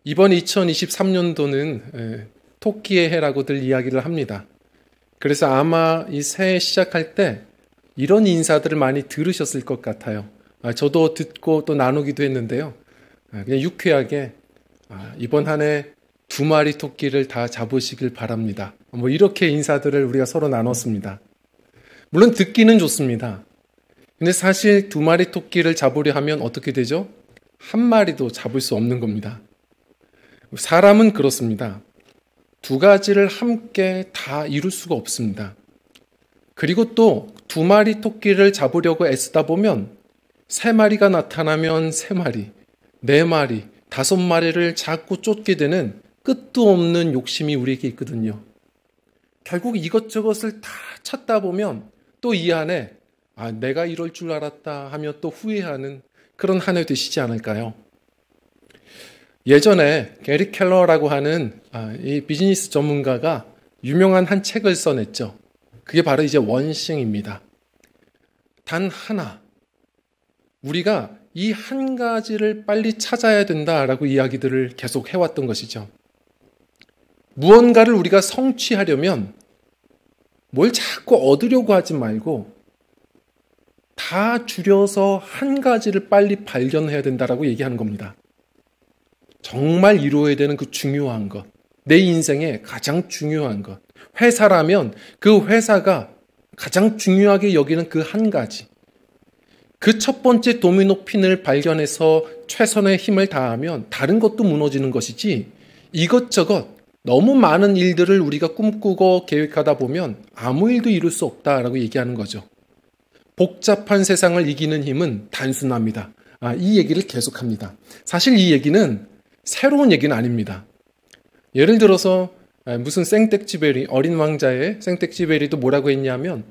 이번 2023년도는 토끼의 해라고들 이야기를 합니다. 그래서 아마 이 새해 시작할 때 이런 인사들을 많이 들으셨을 것 같아요. 저도 듣고 또 나누기도 했는데요. 그냥 유쾌하게 이번 한 해 2마리 토끼를 다 잡으시길 바랍니다. 뭐 이렇게 인사들을 우리가 서로 나눴습니다. 물론 듣기는 좋습니다. 근데 사실 2마리 토끼를 잡으려 하면 어떻게 되죠? 1마리도 잡을 수 없는 겁니다. 사람은 그렇습니다. 2가지를 함께 다 이룰 수가 없습니다. 그리고 또 2마리 토끼를 잡으려고 애쓰다 보면 3마리가 나타나면 3마리, 4마리, 5마리를 자꾸 쫓게 되는 끝도 없는 욕심이 우리에게 있거든요. 결국 이것저것을 다 찾다 보면 또 이 안에 내가 이럴 줄 알았다 하며 또 후회하는 그런 한 해 되시지 않을까요? 예전에 게리 켈러라고 하는 이 비즈니스 전문가가 유명한 한 책을 써냈죠. 그게 바로 이제 원싱입니다. 단 하나, 우리가 이 한 가지를 빨리 찾아야 된다라고 이야기들을 계속 해왔던 것이죠. 무언가를 우리가 성취하려면 뭘 자꾸 얻으려고 하지 말고 다 줄여서 한 가지를 빨리 발견해야 된다라고 얘기하는 겁니다. 정말 이루어야 되는 그 중요한 것, 내 인생의 가장 중요한 것, 회사라면 그 회사가 가장 중요하게 여기는 그 한 가지, 그 첫 번째 도미노 핀을 발견해서 최선의 힘을 다하면 다른 것도 무너지는 것이지, 이것저것 너무 많은 일들을 우리가 꿈꾸고 계획하다 보면 아무 일도 이룰 수 없다라고 얘기하는 거죠. 복잡한 세상을 이기는 힘은 단순합니다. 이 얘기를 계속합니다. 사실 이 얘기는 새로운 얘기는 아닙니다. 예를 들어서 무슨 생텍쥐베리, 어린 왕자의 생텍쥐베리도 뭐라고 했냐면,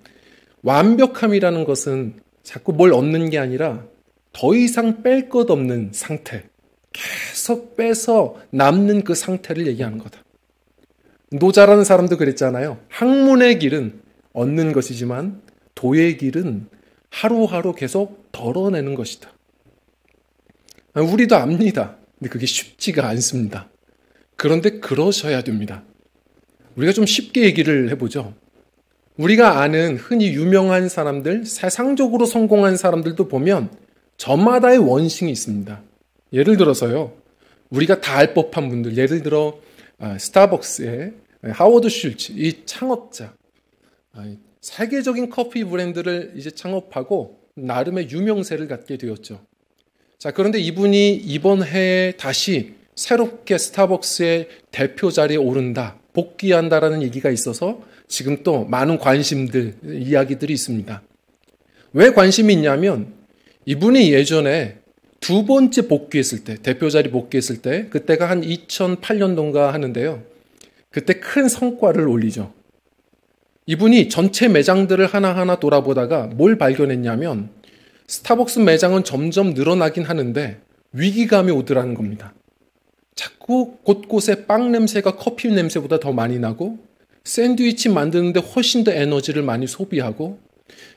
완벽함이라는 것은 자꾸 뭘 얻는 게 아니라 더 이상 뺄 것 없는 상태, 계속 빼서 남는 그 상태를 얘기하는 거다. 노자라는 사람도 그랬잖아요. 학문의 길은 얻는 것이지만 도의 길은 하루하루 계속 덜어내는 것이다. 우리도 압니다. 근데 그게 쉽지가 않습니다. 그런데 그러셔야 됩니다. 우리가 좀 쉽게 얘기를 해보죠. 우리가 아는 흔히 유명한 사람들, 세상적으로 성공한 사람들도 보면 저마다의 원싱이 있습니다. 예를 들어서요, 우리가 다 알 법한 분들, 예를 들어 스타벅스의 하워드 슐츠, 이 창업자, 세계적인 커피 브랜드를 이제 창업하고 나름의 유명세를 갖게 되었죠. 자, 그런데 이분이 이번 해에 다시 새롭게 스타벅스의 대표 자리에 오른다, 복귀한다라는 얘기가 있어서 지금 또 많은 관심들, 이야기들이 있습니다. 왜 관심이 있냐면, 이분이 예전에 2번째 복귀했을 때, 대표 자리 복귀했을 때, 그때가 한 2008년도인가 하는데요. 그때 큰 성과를 올리죠. 이분이 전체 매장들을 하나하나 돌아보다가 뭘 발견했냐면, 스타벅스 매장은 점점 늘어나긴 하는데 위기감이 오더라는 겁니다. 자꾸 곳곳에 빵 냄새가 커피 냄새보다 더 많이 나고, 샌드위치 만드는데 훨씬 더 에너지를 많이 소비하고,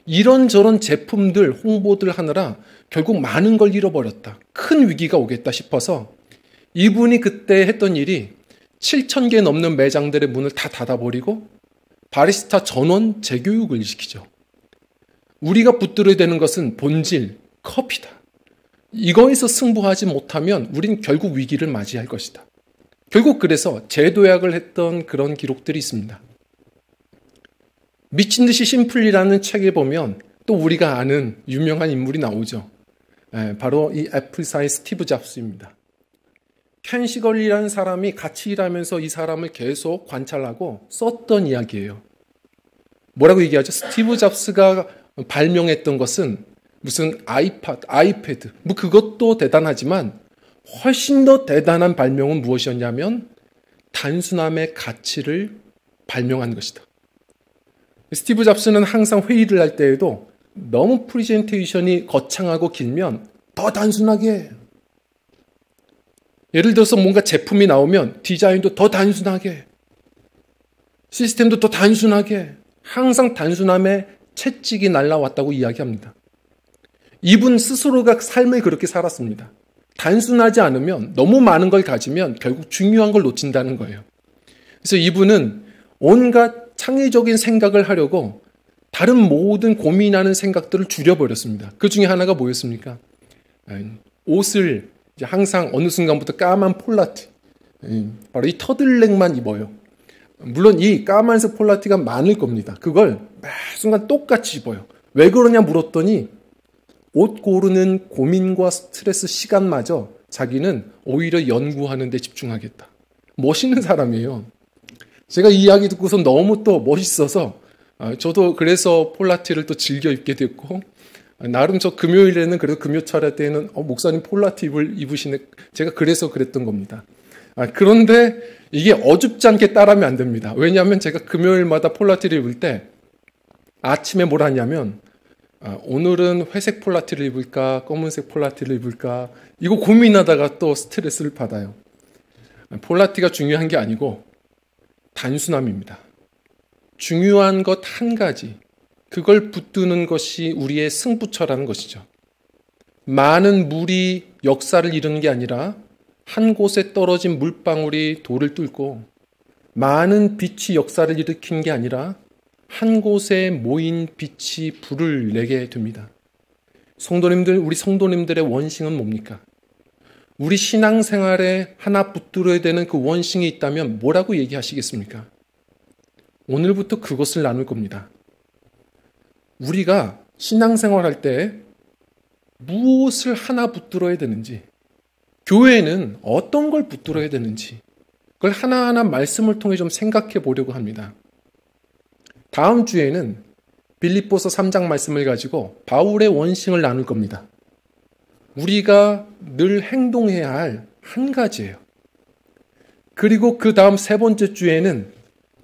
이런저런 제품들, 홍보들 하느라 결국 많은 걸 잃어버렸다. 큰 위기가 오겠다 싶어서 이분이 그때 했던 일이 7,000개 넘는 매장들의 문을 다 닫아버리고 바리스타 전원 재교육을 시키죠. 우리가 붙들어야 되는 것은 본질, 커피다. 이거에서 승부하지 못하면 우린 결국 위기를 맞이할 것이다. 결국 그래서 재도약을 했던 그런 기록들이 있습니다. 미친 듯이 심플리라는 책에 보면 또 우리가 아는 유명한 인물이 나오죠. 바로 이 애플사의 스티브 잡스입니다. 켄 시걸리라는 사람이 같이 일하면서 이 사람을 계속 관찰하고 썼던 이야기예요. 뭐라고 얘기하죠? 스티브 잡스가 발명했던 것은 무슨 아이패드, 뭐 그것도 대단하지만 훨씬 더 대단한 발명은 무엇이었냐면 단순함의 가치를 발명한 것이다. 스티브 잡스는 항상 회의를 할 때에도 너무 프레젠테이션이 거창하고 길면 더 단순하게 해. 예를 들어서 뭔가 제품이 나오면 디자인도 더 단순하게 해. 시스템도 더 단순하게 해. 항상 단순함에 채찍이 날라왔다고 이야기합니다. 이분 스스로가 삶을 그렇게 살았습니다. 단순하지 않으면 너무 많은 걸 가지면 결국 중요한 걸 놓친다는 거예요. 그래서 이분은 온갖 창의적인 생각을 하려고 다른 모든 고민하는 생각들을 줄여버렸습니다. 그 중에 하나가 뭐였습니까? 옷을 이제 항상 어느 순간부터 까만 폴라티, 바로 이 터들넥만 입어요. 물론 이 까만색 폴라티가 많을 겁니다. 그걸 매 순간 똑같이 입어요. 왜 그러냐 물었더니 옷 고르는 고민과 스트레스 시간마저 자기는 오히려 연구하는 데 집중하겠다. 멋있는 사람이에요. 제가 이 이야기 듣고서 너무 또 멋있어서 저도 그래서 폴라티를 또 즐겨 입게 됐고, 나름 저 금요일에는 그래도 금요 차례 때는 목사님 폴라티 입으시네. 제가 그래서 그랬던 겁니다. 그런데 이게 어줍지 않게 따라하면 안 됩니다. 왜냐하면 제가 금요일마다 폴라티를 입을 때 아침에 뭘 하냐면 오늘은 회색 폴라티를 입을까 검은색 폴라티를 입을까 이거 고민하다가 또 스트레스를 받아요. 폴라티가 중요한 게 아니고 단순함입니다. 중요한 것 한 가지, 그걸 붙드는 것이 우리의 승부처라는 것이죠. 많은 물이 역사를 이루는 게 아니라 한 곳에 떨어진 물방울이 돌을 뚫고, 많은 빛이 역사를 일으킨 게 아니라 한 곳에 모인 빛이 불을 내게 됩니다. 성도님들, 우리 성도님들의 원싱은 뭡니까? 우리 신앙생활에 하나 붙들어야 되는 그 원싱이 있다면 뭐라고 얘기하시겠습니까? 오늘부터 그것을 나눌 겁니다. 우리가 신앙생활할 때 무엇을 하나 붙들어야 되는지, 교회는 어떤 걸 붙들어야 되는지, 그걸 하나하나 말씀을 통해 좀 생각해 보려고 합니다. 다음 주에는 빌립보서 3장 말씀을 가지고 바울의 원싱을 나눌 겁니다. 우리가 늘 행동해야 할 한 가지예요. 그리고 그 다음 세 번째 주에는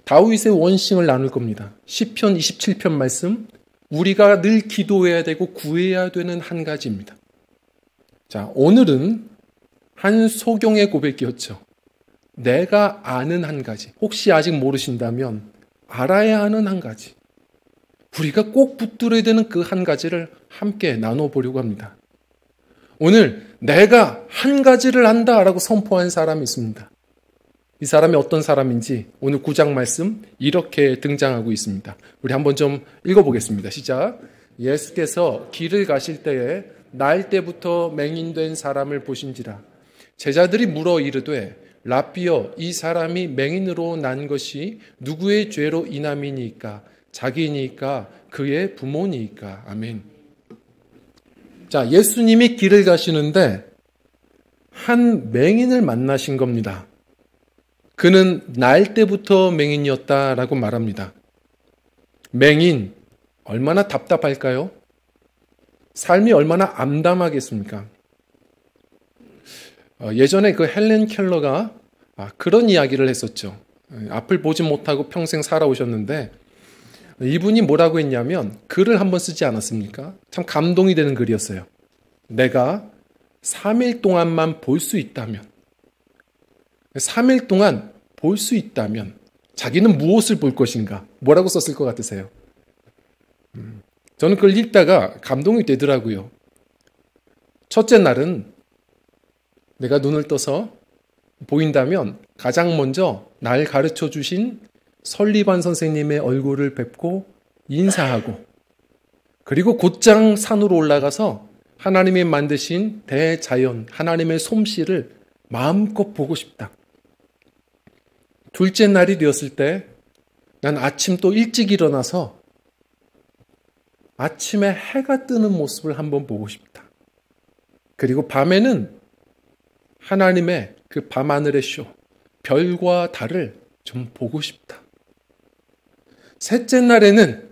다윗의 원싱을 나눌 겁니다. 시편 27편 말씀, 우리가 늘 기도해야 되고 구해야 되는 한 가지입니다. 자, 오늘은 한 소경의 고백이었죠. 내가 아는 한 가지, 혹시 아직 모르신다면 알아야 하는 한 가지, 우리가 꼭 붙들어야 되는 그 한 가지를 함께 나눠보려고 합니다. 오늘 내가 한 가지를 안다라고 선포한 사람이 있습니다. 이 사람이 어떤 사람인지 오늘 9장 말씀 이렇게 등장하고 있습니다. 우리 한번 좀 읽어보겠습니다. 시작. 예수께서 길을 가실 때에 날 때부터 맹인된 사람을 보신지라. 제자들이 물어 이르되 라삐여, 이 사람이 맹인으로 난 것이 누구의 죄로 인함이니까? 자기니까? 그의 부모니까? 아멘. 자, 예수님이 길을 가시는데 한 맹인을 만나신 겁니다. 그는 날 때부터 맹인이었다라고 말합니다. 맹인, 얼마나 답답할까요? 삶이 얼마나 암담하겠습니까? 예전에 그 헬렌 켈러가 그런 이야기를 했었죠. 앞을 보지 못하고 평생 살아오셨는데 이분이 뭐라고 했냐면 글을 한번 쓰지 않았습니까? 참 감동이 되는 글이었어요. 내가 3일 동안만 볼 수 있다면, 3일 동안 볼 수 있다면 자기는 무엇을 볼 것인가? 뭐라고 썼을 것 같으세요? 저는 그걸 읽다가 감동이 되더라고요. 첫째 날은 내가 눈을 떠서 보인다면 가장 먼저 날 가르쳐 주신 설리반 선생님의 얼굴을 뵙고 인사하고, 그리고 곧장 산으로 올라가서 하나님이 만드신 대자연, 하나님의 솜씨를 마음껏 보고 싶다. 둘째 날이 되었을 때 난 아침 또 일찍 일어나서 아침에 해가 뜨는 모습을 한번 보고 싶다. 그리고 밤에는 하나님의 그 밤하늘의 쇼, 별과 달을 좀 보고 싶다. 셋째 날에는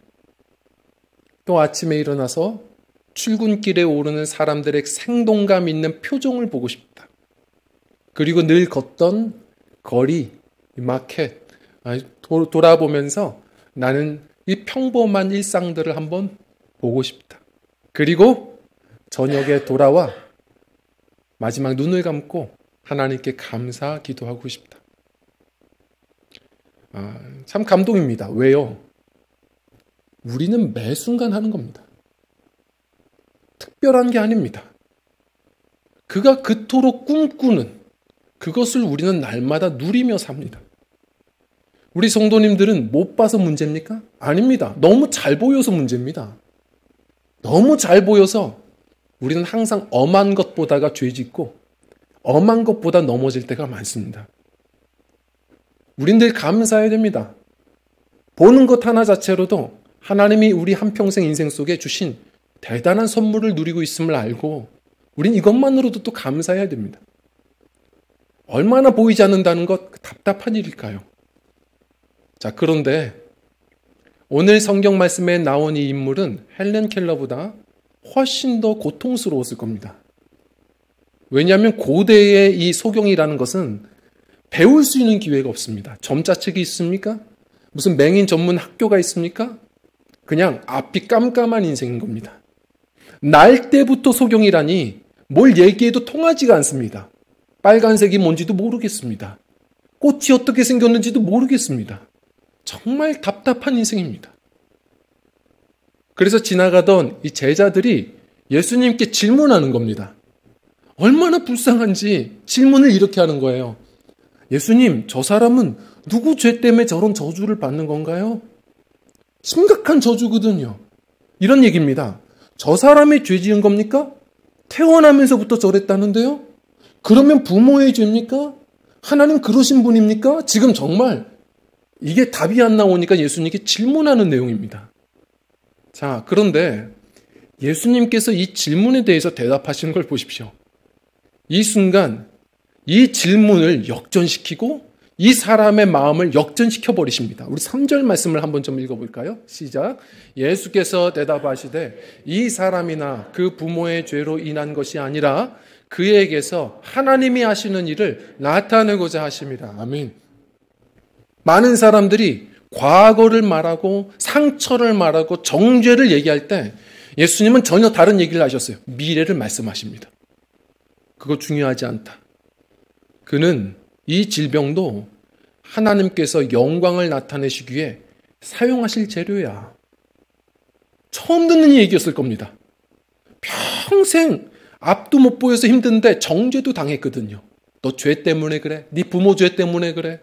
또 아침에 일어나서 출근길에 오르는 사람들의 생동감 있는 표정을 보고 싶다. 그리고 늘 걷던 거리, 마켓, 돌아보면서 나는 이 평범한 일상들을 한번 보고 싶다. 그리고 저녁에 돌아와 마지막 눈을 감고 하나님께 감사 기도하고 싶다. 참 감동입니다. 왜요? 우리는 매 순간 하는 겁니다. 특별한 게 아닙니다. 그가 그토록 꿈꾸는 그것을 우리는 날마다 누리며 삽니다. 우리 성도님들은 못 봐서 문제입니까? 아닙니다. 너무 잘 보여서 문제입니다. 너무 잘 보여서 우리는 항상 엄한 것 보다가 죄 짓고 엄한 것보다 넘어질 때가 많습니다. 우린 늘 감사해야 됩니다. 보는 것 하나 자체로도 하나님이 우리 한평생 인생 속에 주신 대단한 선물을 누리고 있음을 알고 우린 이것만으로도 또 감사해야 됩니다. 얼마나 보이지 않는다는 것 답답한 일일까요? 자, 그런데 오늘 성경 말씀에 나온 이 인물은 헬렌 켈러보다 훨씬 더 고통스러웠을 겁니다. 왜냐하면 고대의 이 소경이라는 것은 배울 수 있는 기회가 없습니다. 점자책이 있습니까? 무슨 맹인 전문 학교가 있습니까? 그냥 앞이 깜깜한 인생인 겁니다. 날 때부터 소경이라니 뭘 얘기해도 통하지가 않습니다. 빨간색이 뭔지도 모르겠습니다. 꽃이 어떻게 생겼는지도 모르겠습니다. 정말 답답한 인생입니다. 그래서 지나가던 이 제자들이 예수님께 질문하는 겁니다. 얼마나 불쌍한지 질문을 이렇게 하는 거예요. 예수님, 저 사람은 누구 죄 때문에 저런 저주를 받는 건가요? 심각한 저주거든요. 이런 얘기입니다. 저 사람이 죄 지은 겁니까? 태어나면서부터 저랬다는데요? 그러면 부모의 죄입니까? 하나님 그러신 분입니까? 지금 정말 이게 답이 안 나오니까 예수님께 질문하는 내용입니다. 자, 그런데 예수님께서 이 질문에 대해서 대답하시는 걸 보십시오. 이 순간 이 질문을 역전시키고 이 사람의 마음을 역전시켜 버리십니다. 우리 3절 말씀을 한번 좀 읽어볼까요? 시작. 예수께서 대답하시되 이 사람이나 그 부모의 죄로 인한 것이 아니라 그에게서 하나님이 하시는 일을 나타내고자 하십니다. 아멘. 많은 사람들이 과거를 말하고 상처를 말하고 정죄를 얘기할 때 예수님은 전혀 다른 얘기를 하셨어요. 미래를 말씀하십니다. 그거 중요하지 않다. 그는 이 질병도 하나님께서 영광을 나타내시기 위해 사용하실 재료야. 처음 듣는 얘기였을 겁니다. 평생 앞도 못 보여서 힘든데 정죄도 당했거든요. 너 죄 때문에 그래? 네 부모 죄 때문에 그래?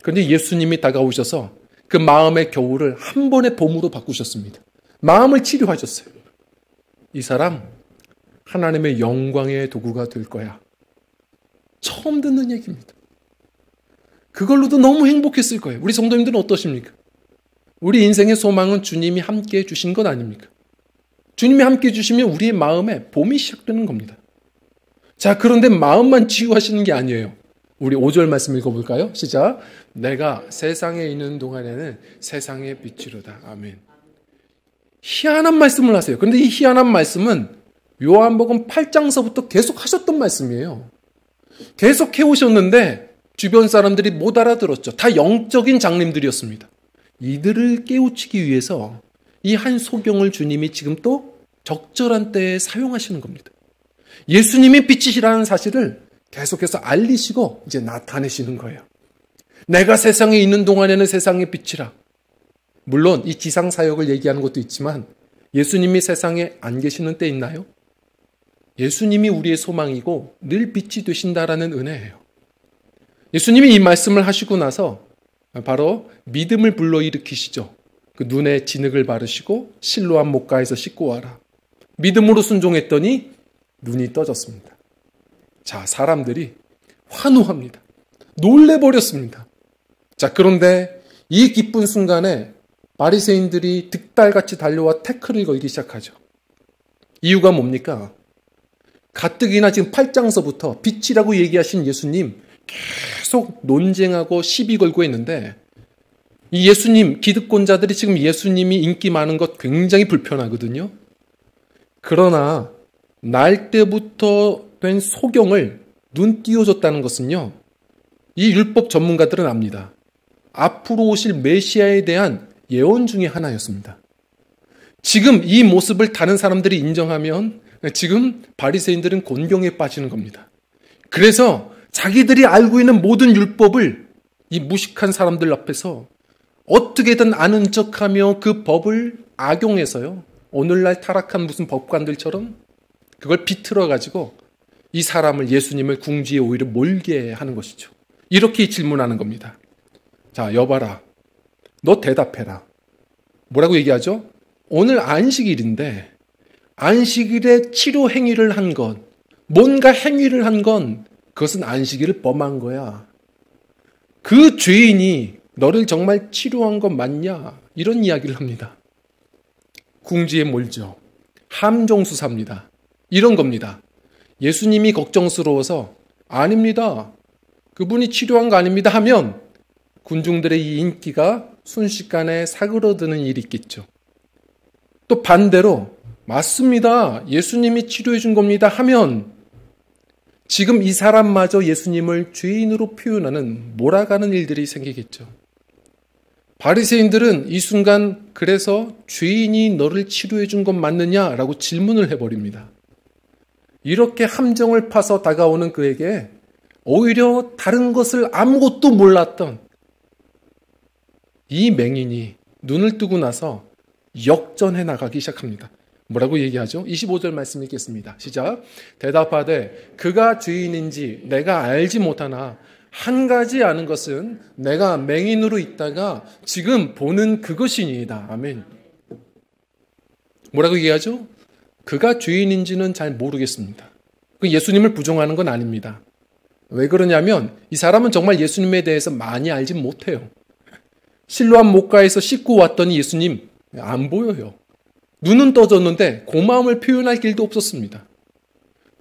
그런데 예수님이 다가오셔서 그 마음의 겨울을 한 번의 봄으로 바꾸셨습니다. 마음을 치료하셨어요. 이 사람 하나님의 영광의 도구가 될 거야. 처음 듣는 얘기입니다. 그걸로도 너무 행복했을 거예요. 우리 성도님들은 어떠십니까? 우리 인생의 소망은 주님이 함께 해주신 것 아닙니까? 주님이 함께 해주시면 우리의 마음에 봄이 시작되는 겁니다. 자, 그런데 마음만 치유하시는 게 아니에요. 우리 5절 말씀 읽어볼까요? 시작. 내가 세상에 있는 동안에는 세상의 빛이로다. 아멘. 희한한 말씀을 하세요. 그런데 이 희한한 말씀은 요한복음 8장서부터 계속 하셨던 말씀이에요. 계속 해오셨는데 주변 사람들이 못 알아들었죠. 다 영적인 장님들이었습니다. 이들을 깨우치기 위해서 이 한 소경을 주님이 지금 또 적절한 때에 사용하시는 겁니다. 예수님이 빛이시라는 사실을 계속해서 알리시고 이제 나타내시는 거예요. 내가 세상에 있는 동안에는 세상의 빛이라. 물론 이 지상 사역을 얘기하는 것도 있지만 예수님이 세상에 안 계시는 때 있나요? 예수님이 우리의 소망이고 늘 빛이 되신다라는 은혜예요. 예수님이 이 말씀을 하시고 나서 바로 믿음을 불러일으키시죠. 그 눈에 진흙을 바르시고 실로암 목가에서 씻고 와라. 믿음으로 순종했더니 눈이 떠졌습니다. 자, 사람들이 환호합니다. 놀래버렸습니다. 자, 그런데 이 기쁜 순간에 바리새인들이 득달같이 달려와 태클을 걸기 시작하죠. 이유가 뭡니까? 가뜩이나 지금 8장서부터 빛이라고 얘기하신 예수님 계속 논쟁하고 시비 걸고 있는데 이 예수님, 기득권자들이 지금 예수님이 인기 많은 것 굉장히 불편하거든요. 그러나 날 때부터 된 소경을 눈 띄워줬다는 것은요. 이 율법 전문가들은 압니다. 앞으로 오실 메시아에 대한 예언 중에 하나였습니다. 지금 이 모습을 다른 사람들이 인정하면 지금 바리새인들은 곤경에 빠지는 겁니다. 그래서 자기들이 알고 있는 모든 율법을 이 무식한 사람들 앞에서 어떻게든 아는 척하며 그 법을 악용해서요. 오늘날 타락한 무슨 법관들처럼 그걸 비틀어 가지고 이 사람을, 예수님을 궁지에 오히려 몰게 하는 것이죠. 이렇게 질문하는 겁니다. 자, 여봐라. 너 대답해라. 뭐라고 얘기하죠? 오늘 안식일인데 안식일에 치료 행위를 한 것, 뭔가 행위를 한 건 그것은 안식일을 범한 거야. 그 죄인이 너를 정말 치료한 것 맞냐? 이런 이야기를 합니다. 궁지에 몰죠. 함정수사입니다. 이런 겁니다. 예수님이 걱정스러워서 아닙니다. 그분이 치료한 거 아닙니다 하면 군중들의 이 인기가 순식간에 사그러드는 일이 있겠죠. 또 반대로 맞습니다. 예수님이 치료해 준 겁니다 하면 지금 이 사람마저 예수님을 죄인으로 표현하는 몰아가는 일들이 생기겠죠. 바리새인들은 이 순간 그래서 죄인이 너를 치료해 준 것 맞느냐라고 질문을 해버립니다. 이렇게 함정을 파서 다가오는 그에게 오히려 다른 것을 아무것도 몰랐던 이 맹인이 눈을 뜨고 나서 역전해 나가기 시작합니다. 뭐라고 얘기하죠? 25절 말씀 읽겠습니다. 시작. 대답하되 그가 죄인인지 내가 알지 못하나 한 가지 아는 것은 내가 맹인으로 있다가 지금 보는 그것이니이다. 아멘. 뭐라고 얘기하죠? 그가 죄인인지는 잘 모르겠습니다. 그 예수님을 부정하는 건 아닙니다. 왜 그러냐면 이 사람은 정말 예수님에 대해서 많이 알지 못해요. 실로암 목가에서 씻고 왔더니 예수님 안 보여요. 눈은 떠졌는데 고마움을 표현할 길도 없었습니다.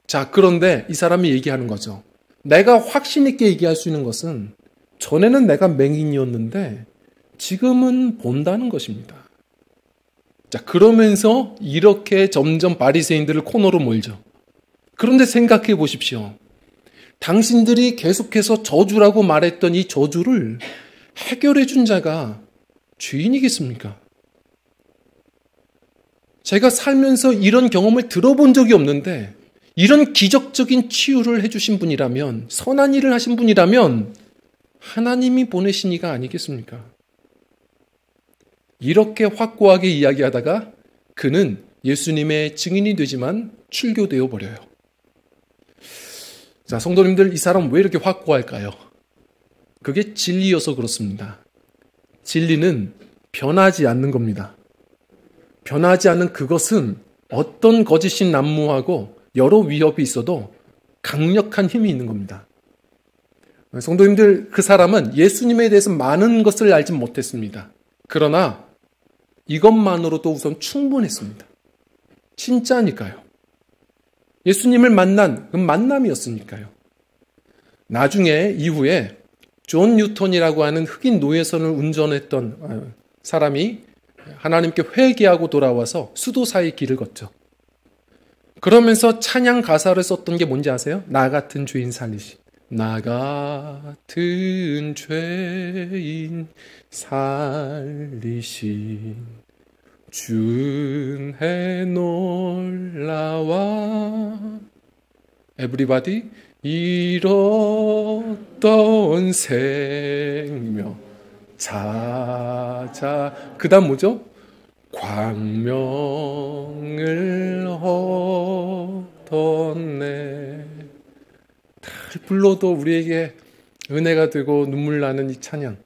자, 그런데 이 사람이 얘기하는 거죠. 내가 확신 있게 얘기할 수 있는 것은 전에는 내가 맹인이었는데 지금은 본다는 것입니다. 자, 그러면서 이렇게 점점 바리새인들을 코너로 몰죠. 그런데 생각해 보십시오. 당신들이 계속해서 저주라고 말했던 이 저주를 해결해 준 자가 죄인이겠습니까? 제가 살면서 이런 경험을 들어본 적이 없는데 이런 기적적인 치유를 해주신 분이라면, 선한 일을 하신 분이라면 하나님이 보내신 이가 아니겠습니까? 이렇게 확고하게 이야기하다가 그는 예수님의 증인이 되지만 출교되어 버려요. 자, 성도님들, 이 사람 왜 이렇게 확고할까요? 그게 진리여서 그렇습니다. 진리는 변하지 않는 겁니다. 변하지 않는 그것은 어떤 거짓이 난무하고 여러 위협이 있어도 강력한 힘이 있는 겁니다. 성도님들, 그 사람은 예수님에 대해서 많은 것을 알지 못했습니다. 그러나 이것만으로도 우선 충분했습니다. 진짜니까요. 예수님을 만난 그 만남이었으니까요. 나중에 이후에 존 뉴턴이라고 하는 흑인 노예선을 운전했던 사람이 하나님께 회개하고 돌아와서 수도사의 길을 걷죠. 그러면서 찬양 가사를 썼던 게 뭔지 아세요? 나 같은 죄인 살리시. 나 같은 죄인 살리신 주의 놀라와 에브리바디 잃었던 생명 찾아. 그 다음 뭐죠? 광명을 얻었네. 다 불러도 우리에게 은혜가 되고 눈물 나는 이 찬양.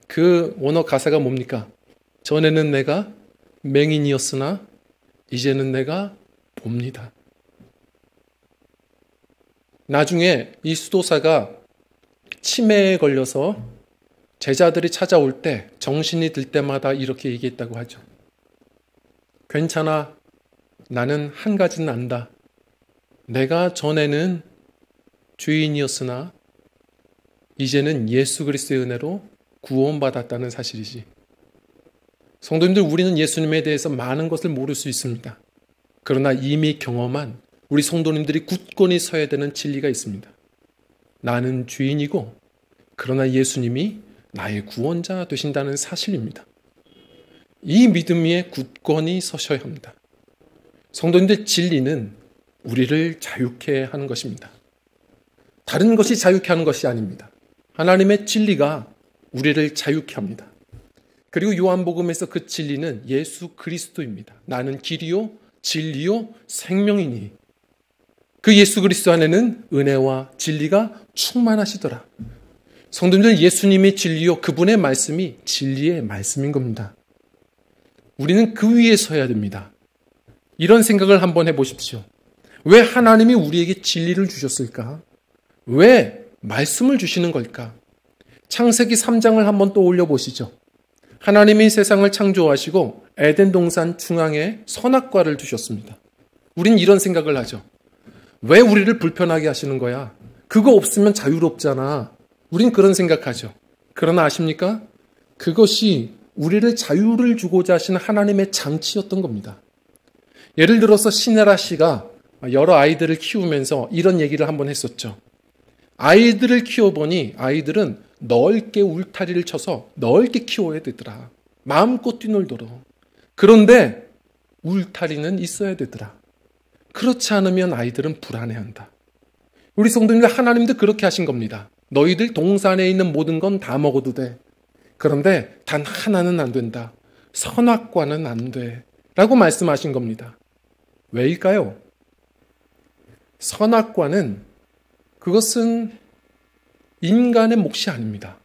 그 원어 가사가 뭡니까? 전에는 내가 맹인이었으나 이제는 내가 봅니다. 나중에 이 수도사가 치매에 걸려서 제자들이 찾아올 때 정신이 들 때마다 이렇게 얘기했다고 하죠. 괜찮아. 나는 한 가지는 안다. 내가 전에는 죄인이었으나 이제는 예수 그리스도의 은혜로 구원받았다는 사실이지. 성도님들, 우리는 예수님에 대해서 많은 것을 모를 수 있습니다. 그러나 이미 경험한 우리 성도님들이 굳건히 서야 되는 진리가 있습니다. 나는 죄인이고 그러나 예수님이 나의 구원자 되신다는 사실입니다. 이 믿음 위에 굳건히 서셔야 합니다. 성도님들, 진리는 우리를 자유케 하는 것입니다. 다른 것이 자유케 하는 것이 아닙니다. 하나님의 진리가 우리를 자유케 합니다. 그리고 요한복음에서 그 진리는 예수 그리스도입니다. 나는 길이요 진리요 생명이니. 그 예수 그리스도 안에는 은혜와 진리가 충만하시더라. 성도님들, 예수님의 진리요, 그분의 말씀이 진리의 말씀인 겁니다. 우리는 그 위에 서야 됩니다. 이런 생각을 한번 해보십시오. 왜 하나님이 우리에게 진리를 주셨을까? 왜 말씀을 주시는 걸까? 창세기 3장을 한번 또 올려보시죠. 하나님이 세상을 창조하시고 에덴 동산 중앙에 선악과를 두셨습니다. 우린 이런 생각을 하죠. 왜 우리를 불편하게 하시는 거야? 그거 없으면 자유롭잖아. 우린 그런 생각하죠. 그러나 아십니까? 그것이 우리를 자유를 주고자 하시는 하나님의 장치였던 겁니다. 예를 들어서 시네라 씨가 여러 아이들을 키우면서 이런 얘기를 한번 했었죠. 아이들을 키워보니 아이들은 넓게 울타리를 쳐서 넓게 키워야 되더라. 마음껏 뛰놀도록. 그런데 울타리는 있어야 되더라. 그렇지 않으면 아이들은 불안해한다. 우리 성도님들, 하나님도 그렇게 하신 겁니다. 너희들 동산에 있는 모든 건 다 먹어도 돼. 그런데 단 하나는 안 된다. 선악과는 안 돼. 라고 말씀하신 겁니다. 왜일까요? 선악과는 그것은 인간의 몫이 아닙니다.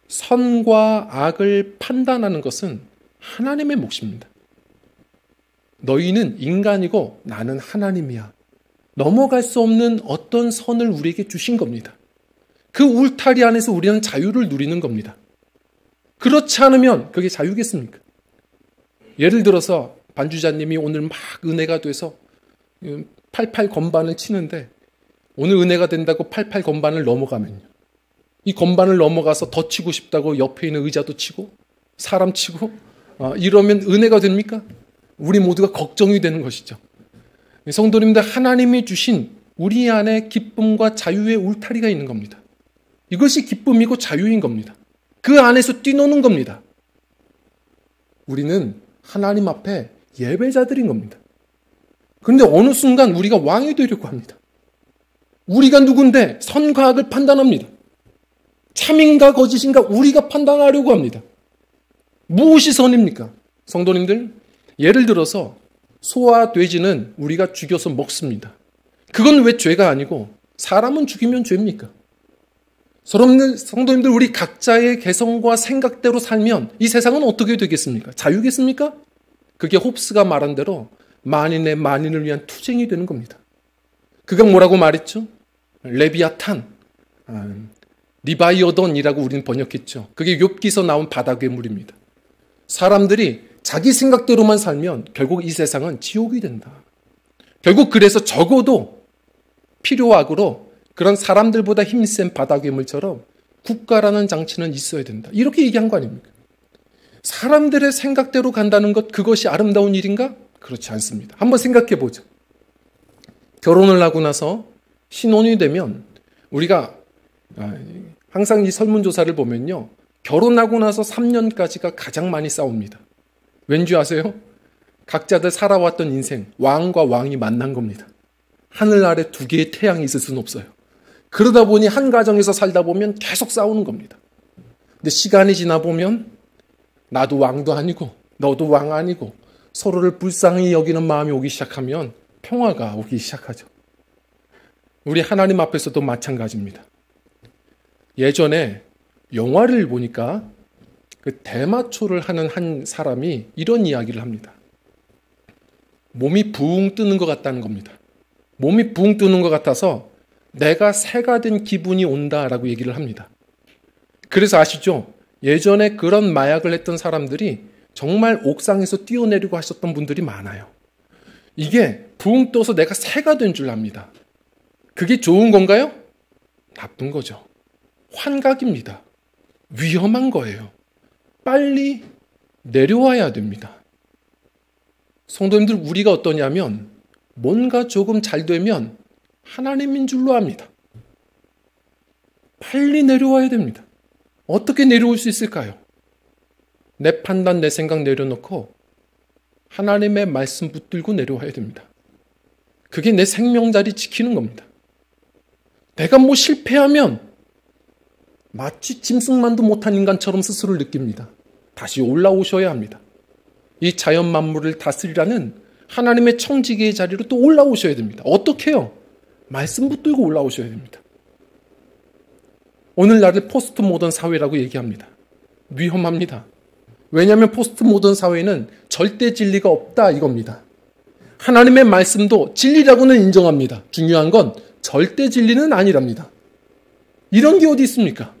선과 악을 판단하는 것은 하나님의 몫입니다. 너희는 인간이고 나는 하나님이야. 넘어갈 수 없는 어떤 선을 우리에게 주신 겁니다. 그 울타리 안에서 우리는 자유를 누리는 겁니다. 그렇지 않으면 그게 자유겠습니까? 예를 들어서 반주자님이 오늘 막 은혜가 돼서 88 건반을 치는데 오늘 은혜가 된다고 88 건반을 넘어가면요. 이 건반을 넘어가서 더 치고 싶다고 옆에 있는 의자도 치고 사람 치고 이러면 은혜가 됩니까? 우리 모두가 걱정이 되는 것이죠. 성도님들, 하나님이 주신 우리 안에 기쁨과 자유의 울타리가 있는 겁니다. 이것이 기쁨이고 자유인 겁니다. 그 안에서 뛰노는 겁니다. 우리는 하나님 앞에 예배자들인 겁니다. 그런데 어느 순간 우리가 왕이 되려고 합니다. 우리가 누군데 선과 악을 판단합니다. 참인가 거짓인가 우리가 판단하려고 합니다. 무엇이 선입니까? 성도님들, 예를 들어서 소와 돼지는 우리가 죽여서 먹습니다. 그건 왜 죄가 아니고 사람은 죽이면 죄입니까? 성도님들, 우리 각자의 개성과 생각대로 살면 이 세상은 어떻게 되겠습니까? 자유겠습니까? 그게 홉스가 말한 대로 만인의 만인을 위한 투쟁이 되는 겁니다. 그가 뭐라고 말했죠? 레비아탄, 리바이어던이라고 우리는 번역했죠. 그게 욥기서 나온 바다 괴물입니다. 사람들이 자기 생각대로만 살면 결국 이 세상은 지옥이 된다. 결국 그래서 적어도 필요악으로 그런 사람들보다 힘센 바다 괴물처럼 국가라는 장치는 있어야 된다. 이렇게 얘기한 거 아닙니까? 사람들의 생각대로 간다는 것, 그것이 아름다운 일인가? 그렇지 않습니다. 한번 생각해 보죠. 결혼을 하고 나서 신혼이 되면 우리가 항상 이 설문조사를 보면요. 결혼하고 나서 3년까지가 가장 많이 싸웁니다. 왠지 아세요? 각자들 살아왔던 인생, 왕과 왕이 만난 겁니다. 하늘 아래 두 개의 태양이 있을 수는 없어요. 그러다 보니 한 가정에서 살다 보면 계속 싸우는 겁니다. 근데 시간이 지나 보면 나도 왕도 아니고 너도 왕 아니고 서로를 불쌍히 여기는 마음이 오기 시작하면 평화가 오기 시작하죠. 우리 하나님 앞에서도 마찬가지입니다. 예전에 영화를 보니까 그 대마초를 하는 한 사람이 이런 이야기를 합니다. 몸이 붕 뜨는 것 같다는 겁니다. 몸이 붕 뜨는 것 같아서 내가 새가 된 기분이 온다라고 얘기를 합니다. 그래서 아시죠? 예전에 그런 마약을 했던 사람들이 정말 옥상에서 뛰어내리고 하셨던 분들이 많아요. 이게 붕 떠서 내가 새가 된 줄 압니다. 그게 좋은 건가요? 나쁜 거죠. 환각입니다. 위험한 거예요. 빨리 내려와야 됩니다. 성도님들, 우리가 어떠냐면 뭔가 조금 잘 되면 하나님인 줄로 압니다. 빨리 내려와야 됩니다. 어떻게 내려올 수 있을까요? 내 판단, 내 생각 내려놓고 하나님의 말씀 붙들고 내려와야 됩니다. 그게 내 생명자리 지키는 겁니다. 내가 뭐 실패하면 마치 짐승만도 못한 인간처럼 스스로를 느낍니다. 다시 올라오셔야 합니다. 이 자연 만물을 다스리라는 하나님의 청지기의 자리로 또 올라오셔야 됩니다. 어떻게 해요? 말씀 붙들고 올라오셔야 됩니다. 오늘날을 포스트 모던 사회라고 얘기합니다. 위험합니다. 왜냐하면 포스트 모던 사회는 절대 진리가 없다 이겁니다. 하나님의 말씀도 진리라고는 인정합니다. 중요한 건 절대 진리는 아니랍니다. 이런 게 어디 있습니까?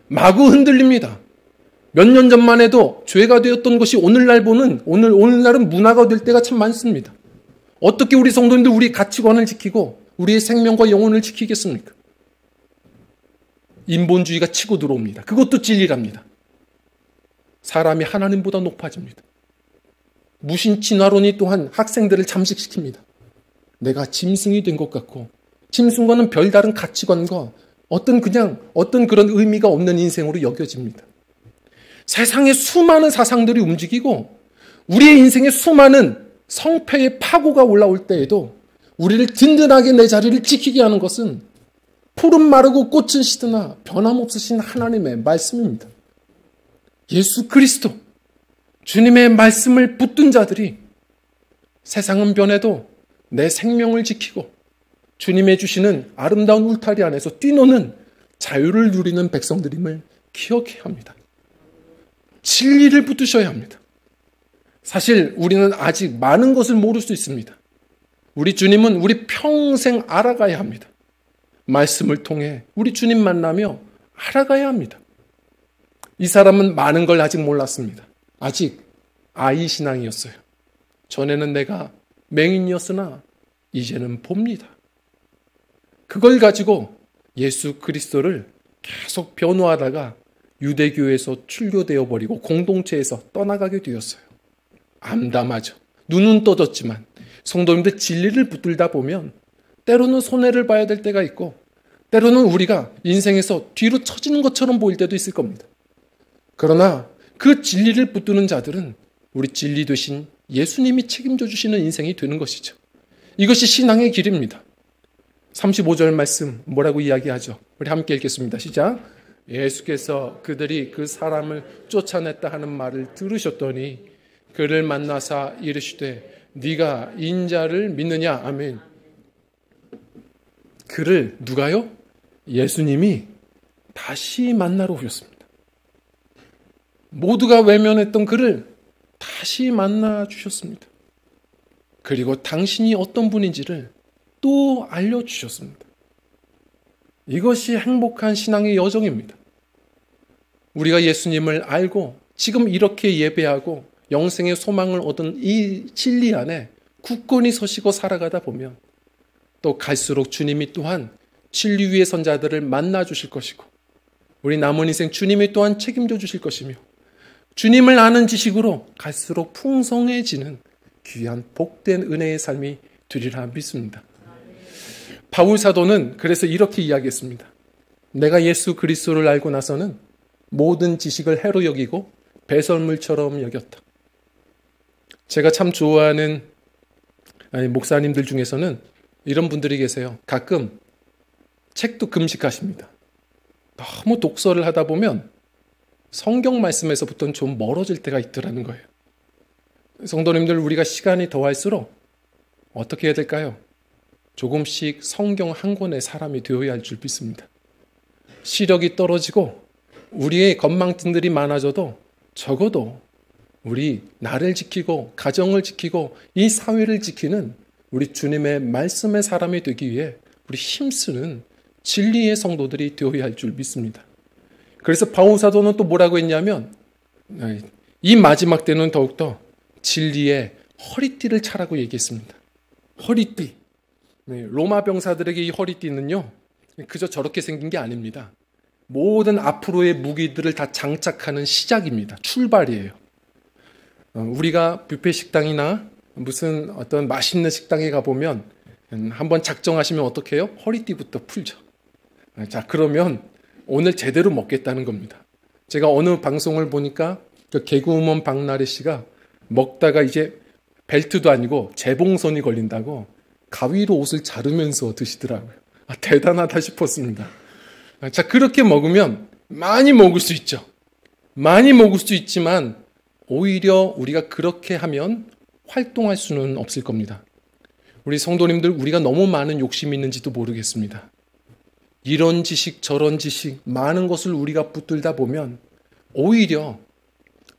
마구 흔들립니다. 몇 년 전만 해도 죄가 되었던 것이 오늘날은 문화가 될 때가 참 많습니다. 어떻게 우리 성도님들 우리 가치관을 지키고 우리의 생명과 영혼을 지키겠습니까? 인본주의가 치고 들어옵니다. 그것도 진리랍니다. 사람이 하나님보다 높아집니다. 무신 진화론이 또한 학생들을 잠식시킵니다. 내가 짐승이 된 것 같고 짐승과는 별다른 가치관과 어떤 그런 의미가 없는 인생으로 여겨집니다. 세상에 수많은 사상들이 움직이고 우리의 인생에 수많은 성패의 파고가 올라올 때에도 우리를 든든하게 내 자리를 지키게 하는 것은 푸른 마르고 꽃은 시드나 변함없으신 하나님의 말씀입니다. 예수 그리스도 주님의 말씀을 붙든 자들이 세상은 변해도 내 생명을 지키고 주님의 주시는 아름다운 울타리 안에서 뛰노는 자유를 누리는 백성들임을 기억해야 합니다. 진리를 붙드셔야 합니다. 사실 우리는 아직 많은 것을 모를 수 있습니다. 우리 주님은 우리 평생 알아가야 합니다. 말씀을 통해 우리 주님 만나며 알아가야 합니다. 이 사람은 많은 걸 아직 몰랐습니다. 아직 아이 신앙이었어요. 전에는 내가 맹인이었으나 이제는 봅니다. 그걸 가지고 예수 그리스도를 계속 변호하다가 유대교에서 출교되어 버리고 공동체에서 떠나가게 되었어요. 암담하죠. 눈은 떠졌지만 성도님들 진리를 붙들다 보면 때로는 손해를 봐야 될 때가 있고 때로는 우리가 인생에서 뒤로 처지는 것처럼 보일 때도 있을 겁니다. 그러나 그 진리를 붙드는 자들은 우리 진리 되신 예수님이 책임져 주시는 인생이 되는 것이죠. 이것이 신앙의 길입니다. 35절 말씀 뭐라고 이야기하죠? 우리 함께 읽겠습니다. 시작. 예수께서 그들이 그 사람을 쫓아냈다 하는 말을 들으셨더니 그를 만나사 이르시되 네가 인자를 믿느냐? 아멘. 그를 누가요? 예수님이 다시 만나러 오셨습니다. 모두가 외면했던 그를 다시 만나 주셨습니다. 그리고 당신이 어떤 분인지를 또 알려주셨습니다. 이것이 행복한 신앙의 여정입니다. 우리가 예수님을 알고 지금 이렇게 예배하고 영생의 소망을 얻은 이 진리 안에 굳건히 서시고 살아가다 보면 또 갈수록 주님이 또한 진리 위의 선자들을 만나 주실 것이고 우리 남은 인생 주님이 또한 책임져 주실 것이며 주님을 아는 지식으로 갈수록 풍성해지는 귀한 복된 은혜의 삶이 되리라 믿습니다. 바울 사도는 그래서 이렇게 이야기했습니다. 내가 예수 그리스도를 알고 나서는 모든 지식을 해로 여기고 배설물처럼 여겼다. 제가 참 좋아하는 목사님들 중에서는 이런 분들이 계세요. 가끔 책도 금식하십니다. 너무 독서를 하다 보면 성경 말씀에서부터는 좀 멀어질 때가 있더라는 거예요. 성도님들, 우리가 시간이 더할수록 어떻게 해야 될까요? 조금씩 성경 한 권의 사람이 되어야 할 줄 믿습니다. 시력이 떨어지고 우리의 건망증들이 많아져도 적어도 우리 나를 지키고 가정을 지키고 이 사회를 지키는 우리 주님의 말씀의 사람이 되기 위해 우리 힘쓰는 진리의 성도들이 되어야 할 줄 믿습니다. 그래서 바울 사도는 또 뭐라고 했냐면 이 마지막 때는 더욱더 진리의 허리띠를 차라고 얘기했습니다. 허리띠. 로마 병사들에게 이 허리띠는요, 그저 저렇게 생긴 게 아닙니다. 모든 앞으로의 무기들을 다 장착하는 시작입니다. 출발이에요. 우리가 뷔페 식당이나 무슨 어떤 맛있는 식당에 가보면 한번 작정하시면 어떻게 해요? 허리띠부터 풀죠. 자, 그러면 오늘 제대로 먹겠다는 겁니다. 제가 어느 방송을 보니까 그 개그우먼 박나래 씨가 먹다가 이제 벨트도 아니고 재봉선이 걸린다고 가위로 옷을 자르면서 드시더라고요. 대단하다 싶었습니다. 자, 그렇게 먹으면 많이 먹을 수 있죠. 많이 먹을 수 있지만 오히려 우리가 그렇게 하면 활동할 수는 없을 겁니다. 우리 성도님들, 우리가 너무 많은 욕심이 있는지도 모르겠습니다. 이런 지식 저런 지식 많은 것을 우리가 붙들다 보면 오히려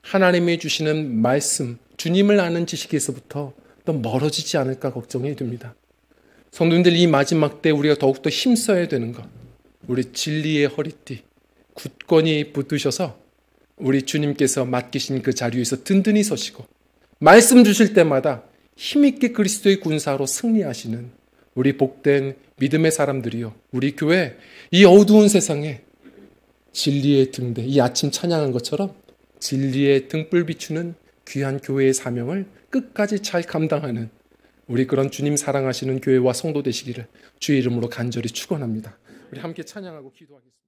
하나님이 주시는 말씀, 주님을 아는 지식에서부터 더 멀어지지 않을까 걱정이 됩니다. 성도님들, 이 마지막 때 우리가 더욱더 힘써야 되는 것, 우리 진리의 허리띠 굳건히 붙드셔서 우리 주님께서 맡기신 그 자리에서 든든히 서시고 말씀 주실 때마다 힘있게 그리스도의 군사로 승리하시는 우리 복된 믿음의 사람들이요, 우리 교회 이 어두운 세상에 진리의 등대, 이 아침 찬양한 것처럼 진리의 등불 비추는 귀한 교회의 사명을 끝까지 잘 감당하는 우리 그런 주님 사랑하시는 교회와 성도 되시기를 주의 이름으로 간절히 축원합니다. 우리 함께 찬양하고 기도하겠습니다.